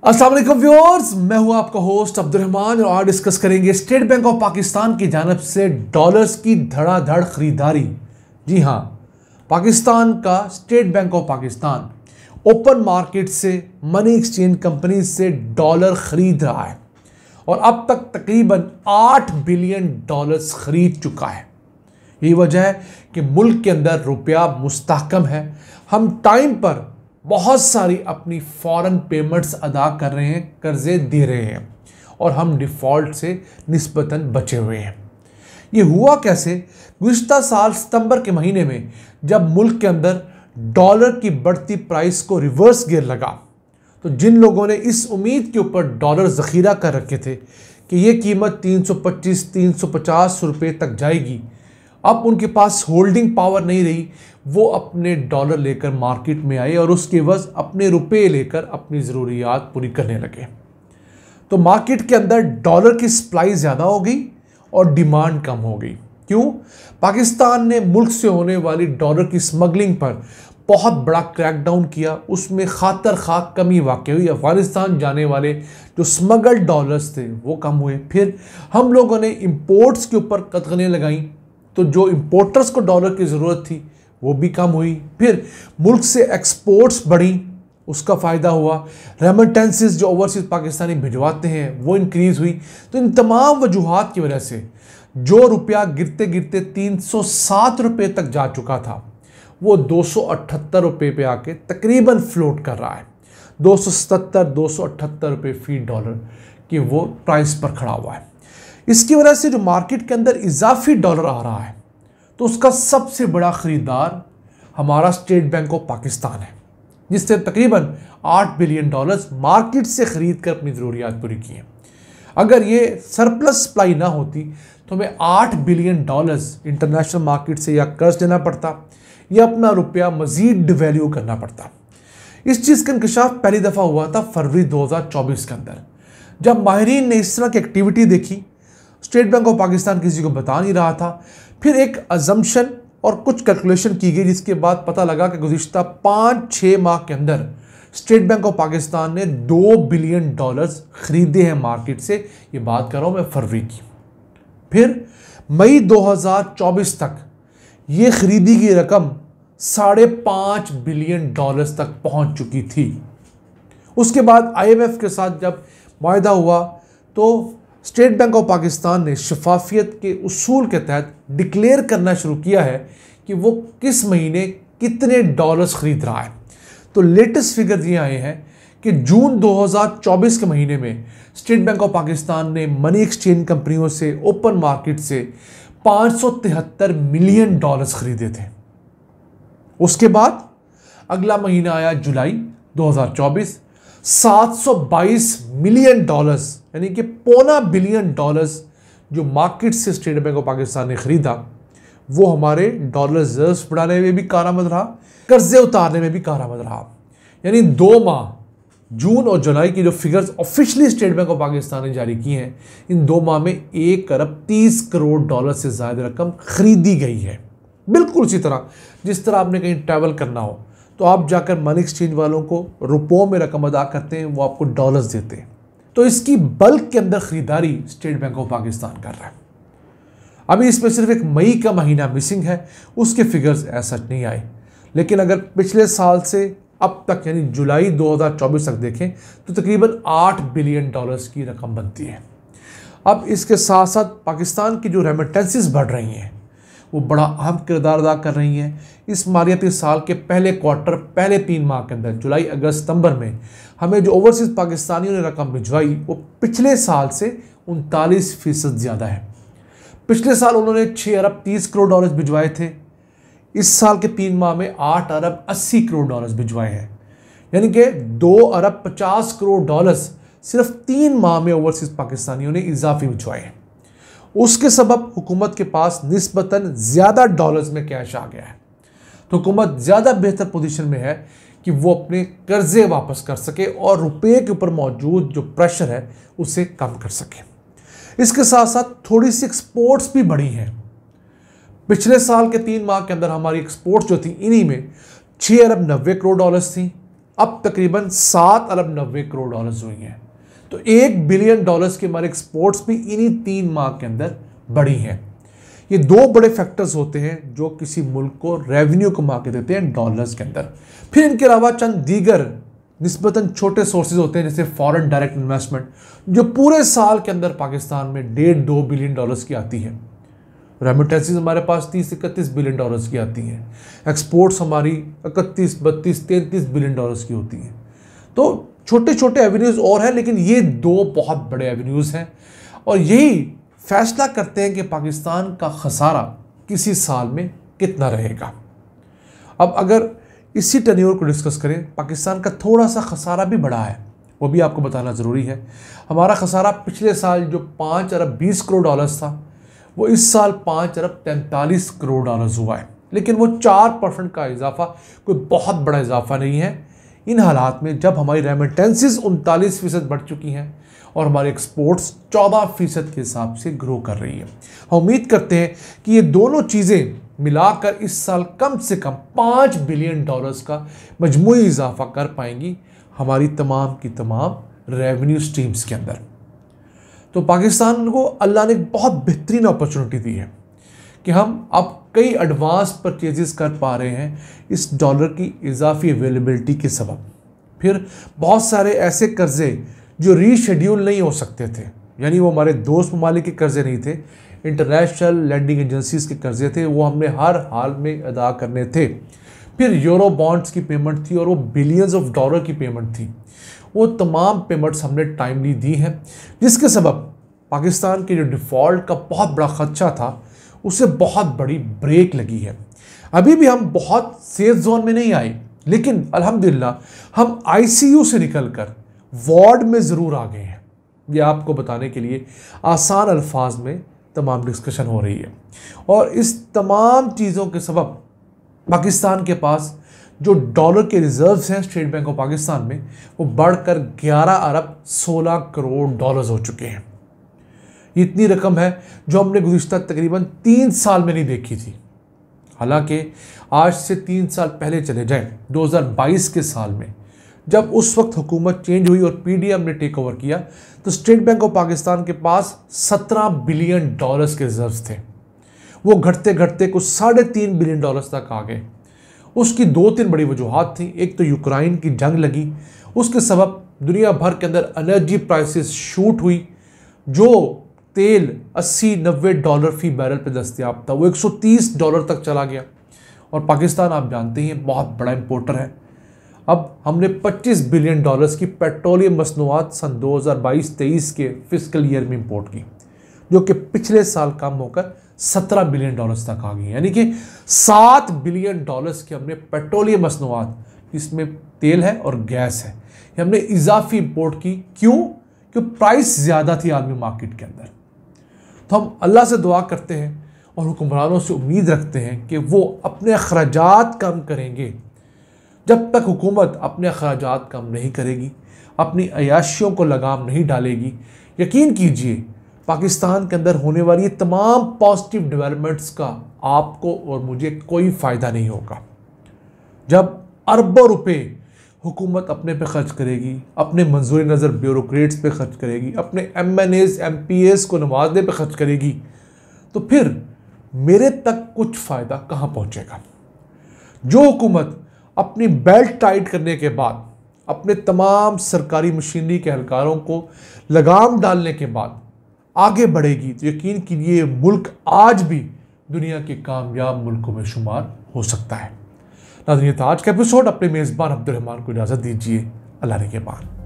अस्सलाम वालेकुम व्यूअर्स, मैं हूं आपका होस्ट अब्दुर्रहमान और आज डिस्कस करेंगे स्टेट बैंक ऑफ पाकिस्तान की जानिब से डॉलर्स की धड़ाधड़ खरीदारी। जी हां, पाकिस्तान का state bank of Pakistan open market से मनी एक्सचेंज कंपनी से डॉलर खरीद रहा है और अब तक तकरीबन 8 बिलियन डॉलर्स खरीद चुका है। यही वजह है कि मुल्क के अंदर रुपया मुस्तहकम है। हम टाइम पर बहुत सारी अपनी फॉरेन पेमेंट्स अदा कर रहे हैं, कर्जे दे रहे हैं और हम डिफ़ॉल्ट से निस्बतन बचे हुए हैं। ये हुआ कैसे? गुज़िश्ता साल सितंबर के महीने में जब मुल्क के अंदर डॉलर की बढ़ती प्राइस को रिवर्स गियर लगा, तो जिन लोगों ने इस उम्मीद के ऊपर डॉलर ज़ख़ीरा कर रखे थे कि ये कीमत 325-350 रुपये तक जाएगी, अब उनके पास होल्डिंग पावर नहीं रही। वो अपने डॉलर लेकर मार्केट में आए और उसके एवज़ अपने रुपए लेकर अपनी ज़रूरियात पूरी करने लगे। तो मार्केट के अंदर डॉलर की सप्लाई ज़्यादा हो गई और डिमांड कम हो गई। क्यों? पाकिस्तान ने मुल्क से होने वाली डॉलर की स्मगलिंग पर बहुत बड़ा क्रैकडाउन किया, उसमें खातर खा कमी वाक़ हुई। अफ़गानिस्तान जाने वाले जो स्मगल्ड डॉलर्स थे वो कम हुए। फिर हम लोगों ने इम्पोर्ट्स के ऊपर कतगनें लगाई, तो जो इम्पोर्टर्स को डॉलर की ज़रूरत थी वो भी कम हुई। फिर मुल्क से एक्सपोर्ट्स बढ़ी, उसका फ़ायदा हुआ। रेमिटेंसेस जो ओवरसीज़ पाकिस्तानी भिजवाते हैं वो इंक्रीज़ हुई। तो इन तमाम वजूहात की वजह से जो रुपया गिरते गिरते 307 रुपये तक जा चुका था, वो 278 रुपये पे आके तकरीबन फ्लोट कर रहा है। 277-278 रुपये फ़ी डॉलर की वो प्राइस पर खड़ा हुआ है। इसकी वजह से जो मार्केट के अंदर इजाफी डॉलर आ रहा है, तो उसका सबसे बड़ा ख़रीदार हमारा स्टेट बैंक ऑफ पाकिस्तान है, जिससे तकरीबन 8 बिलियन डॉलर्स मार्केट से ख़रीद कर अपनी ज़रूरियात पूरी की हैं। अगर ये सरप्लस सप्लाई ना होती तो हमें 8 बिलियन डॉलर्स इंटरनेशनल मार्केट से या कर्ज लेना पड़ता या अपना रुपया मज़ीद डिवैल्यू करना पड़ता। इस चीज़ का इंकशाफ पहली दफ़ा हुआ था फरवरी 2024 के अंदर, जब माहिरीन ने इस तरह की एक्टिविटी देखी। स्टेट बैंक ऑफ पाकिस्तान किसी को बता नहीं रहा था। फिर एक अजम्पशन और कुछ कैलकुलेशन की गई, जिसके बाद पता लगा कि गुज़िश्ता 5-6 माह के अंदर स्टेट बैंक ऑफ पाकिस्तान ने 2 बिलियन डॉलर्स ख़रीदे हैं मार्केट से। ये बात कर रहा हूँ मैं फरवरी की। फिर मई 2024 तक ये ख़रीदी की रकम 5.5 बिलियन डॉलर्स तक पहुँच चुकी थी। उसके बाद IMF के साथ जब मुआहदा हुआ, तो स्टेट बैंक ऑफ पाकिस्तान ने शफाफियत के उसूल के तहत डिक्लेयर करना शुरू किया है कि वो किस महीने कितने डॉलर्स ख़रीद रहा है। तो लेटेस्ट फिगर ये आए हैं कि जून 2024 के महीने में स्टेट बैंक ऑफ पाकिस्तान ने मनी एक्सचेंज कंपनियों से ओपन मार्केट से 573 मिलियन डॉलर्स ख़रीदे थे। उसके बाद अगला महीना आया जुलाई 2024, 722 मिलियन डॉलर्स यानी कि 0.25 बिलियन डॉलर्स जो मार्केट से स्टेट बैंक ऑफ पाकिस्तान ने ख़रीदा, वो हमारे डॉलर रिजर्व्स बढ़ाने में भी कारआमद रहा, कर्जे उतारने में भी कारआमद रहा। यानी 2 माह जून और जुलाई की जो figures officially state bank of Pakistan ने जारी की हैं, इन 2 माह में 1 अरब 30 करोड़ डॉलर से ज़्यादा रकम ख़रीदी गई है। बिल्कुल उसी तरह जिस तरह आपने कहीं ट्रैवल करना हो तो आप जाकर मनी एक्सचेंज वालों को रुपयों में रकम अदा करते हैं, वो आपको डॉलर्स देते हैं। तो इसकी बल्क के अंदर ख़रीदारी स्टेट बैंक ऑफ पाकिस्तान कर रहा है। अभी इसमें सिर्फ एक मई का महीना मिसिंग है, उसके फिगर्स ऐसा नहीं आए। लेकिन अगर पिछले साल से अब तक यानी जुलाई 2024 तक देखें तो तकरीबन 8 बिलियन डॉलर्स की रकम बनती है। अब इसके साथ साथ पाकिस्तान की जो रेमिटेंसेस बढ़ रही हैं, वो बड़ा अहम किरदार अदा कर रही हैं। इस मालियाती साल के पहले क्वार्टर, पहले 3 माह के अंदर जुलाई, अगस्त, सितंबर में हमें जो ओवरसीज़ पाकिस्तानियों ने रकम भिजवाई, वो पिछले साल से 39% ज़्यादा है। पिछले साल उन्होंने 6 अरब 30 करोड़ डॉलर्स भिजवाए थे। इस साल के 3 माह में 8 अरब 80 करोड़ डॉलर्स भिजवाए हैं। यानी कि 2 अरब 50 करोड़ डॉलर्स सिर्फ 3 माह में ओवरसीज़ पाकिस्तानियों ने इजाफी भिजवाए हैं। उसके सबब हुकूमत के पास निस्बतन ज़्यादा डॉलर्स में कैश आ गया है। तो हुकूमत ज़्यादा बेहतर पोजीशन में है कि वो अपने कर्जे वापस कर सके और रुपये के ऊपर मौजूद जो प्रेशर है उसे कम कर सके। इसके साथ साथ थोड़ी सी एक्सपोर्ट्स भी बढ़ी हैं। पिछले साल के 3 माह के अंदर हमारी एक्सपोर्ट्स जो थी, इन्हीं में 6 अरब 90 करोड़ डॉलर्स थी। अब तकरीबन 7 अरब 90 करोड़ डॉलर्स हुई हैं। तो 1 बिलियन डॉलर्स के हमारे एक्सपोर्ट्स भी इन्हीं 3 माह के अंदर बढ़ी हैं। ये 2 बड़े फैक्टर्स होते हैं जो किसी मुल्क को रेवेन्यू कमा के देते हैं डॉलर्स के अंदर। फिर इनके अलावा चंद दीगर निस्बतन छोटे सोर्सेज होते हैं, जैसे फॉरेन डायरेक्ट इन्वेस्टमेंट, जो पूरे साल के अंदर पाकिस्तान में 1.5-2 बिलियन डॉलर्स की आती है। रेमिटेंसेस हमारे पास 30-31 बिलियन डॉलर्स की आती हैं। एक्सपोर्ट्स हमारी 31-32-33 बिलियन डॉलर्स की होती हैं। तो छोटे छोटे एवेन्यूज़ और हैं, लेकिन ये 2 बहुत बड़े एवेन्यूज़ हैं और यही फैसला करते हैं कि पाकिस्तान का खसारा किसी साल में कितना रहेगा। अब अगर इसी टेन्योर को डिस्कस करें, पाकिस्तान का थोड़ा सा खसारा भी बढ़ा है, वो भी आपको बताना ज़रूरी है। हमारा खसारा पिछले साल जो 5 अरब 20 करोड़ डॉलर्स था, वो इस साल 5 अरब 43 करोड़ डॉलर्स हुआ है, लेकिन वो 4% का इजाफा कोई बहुत बड़ा इजाफा नहीं है इन हालात में, जब हमारी रेमिटेंसेस 39% बढ़ चुकी हैं और हमारे एक्सपोर्ट्स 14% के हिसाब से ग्रो कर रही है। हम उम्मीद करते हैं कि ये दोनों चीज़ें मिलाकर इस साल कम से कम 5 बिलियन डॉलर्स का मजमूई इजाफा कर पाएंगी हमारी तमाम की तमाम रेवेन्यू स्ट्रीम्स के अंदर। तो पाकिस्तान को अल्लाह ने बहुत बेहतरीन अपॉर्चुनिटी दी है कि हम अब कई एडवांस परचेजेस कर पा रहे हैं इस डॉलर की इजाफी अवेलेबिलिटी के सबब। फिर बहुत सारे ऐसे कर्जे जो रीशेड्यूल नहीं हो सकते थे, यानी वो हमारे दोस्त ममालिक के कर्जे नहीं थे, इंटरनेशनल लैंडिंग एजेंसीज के कर्जे थे, वो हमने हर हाल में अदा करने थे। फिर यूरो बॉन्ड्स की पेमेंट थी और वो बिलियंस ऑफ डॉलर की पेमेंट थी। वो तमाम पेमेंट्स हमने टाइमली दी हैं, जिसके सबब पाकिस्तान के जो डिफ़ॉल्ट का बहुत बड़ा खदशा था उसे बहुत बड़ी ब्रेक लगी है। अभी भी हम बहुत सेफ जोन में नहीं आए, लेकिन अल्हम्दुलिल्लाह हम आईसीयू से निकलकर वार्ड में ज़रूर आ गए हैं। ये आपको बताने के लिए आसान अल्फाज में तमाम डिस्कशन हो रही है और इस तमाम चीज़ों के सबब पाकिस्तान के पास जो डॉलर के रिजर्व्स हैं स्टेट बैंक ऑफ पाकिस्तान में, वो बढ़कर 11 अरब 16 करोड़ डॉलर्स हो चुके हैं। इतनी रकम है जो हमने गुज़िश्ता तकरीबन 3 साल में नहीं देखी थी। हालांकि आज से 3 साल पहले चले जाएं, 2022 के साल में, जब उस वक्त हुकूमत चेंज हुई और पीडीएम ने टेक ओवर किया, तो स्टेट बैंक ऑफ पाकिस्तान के पास 17 बिलियन डॉलर्स के रिजर्व्स थे। वो घटते घटते कुछ 3.5 बिलियन डॉलर्स तक आ गए। उसकी 2-3 बड़ी वजूहात थी। एक तो यूक्रेन की जंग लगी, उसके सबब दुनिया भर के अंदर एनर्जी प्राइसेस शूट हुई। जो तेल 80-90 डॉलर फी बैरल पे दस्तयाब था, वो 130 डॉलर तक चला गया। और पाकिस्तान आप जानते हैं बहुत बड़ा इंपोर्टर है। अब हमने 25 बिलियन डॉलर्स की पेट्रोलियम मसनूआत सन 2022-23 के फिस्कल ईयर में इंपोर्ट की, जो कि पिछले साल कम होकर 17 बिलियन डॉलर्स तक आ गई। यानी कि 7 बिलियन डॉलर्स की हमने पेट्रोलियम मसनूआत, जिसमें तेल है और गैस है, हमने इजाफी इंपोर्ट की। क्यों? क्योंकि प्राइस ज़्यादा थी आलमी मार्केट के अंदर। तो हम अल्लाह से दुआ करते हैं और हुक्मरानों से उम्मीद रखते हैं कि वो अपने अखराजात कम करेंगे। जब तक हुकूमत अपने अखराजात कम नहीं करेगी, अपनी अयाशियों को लगाम नहीं डालेगी, यकीन कीजिए पाकिस्तान के अंदर होने वाली तमाम पॉजिटिव डेवलपमेंट्स का आपको और मुझे कोई फ़ायदा नहीं होगा। जब अरबों रुपए हुकूमत अपने पे खर्च करेगी, अपने मंजूरी नज़र ब्यूरोक्रेट्स पे खर्च करेगी, अपने MNAs MPAs को नवाजने पे खर्च करेगी, तो फिर मेरे तक कुछ फ़ायदा कहाँ पहुँचेगा। जो हुकूमत अपनी बेल्ट टाइट करने के बाद, अपने तमाम सरकारी मशीनरी के एहलकारों को लगाम डालने के बाद आगे बढ़ेगी, तो यकीन कीजिए मुल्क आज भी दुनिया के कामयाब मुल्कों में शुमार हो सकता है। नाज़रीन, आज का एपिसोड अपने मेज़बान अब्दुल रहमान को इजाज़त दीजिए। अल्लाह ने के बाद।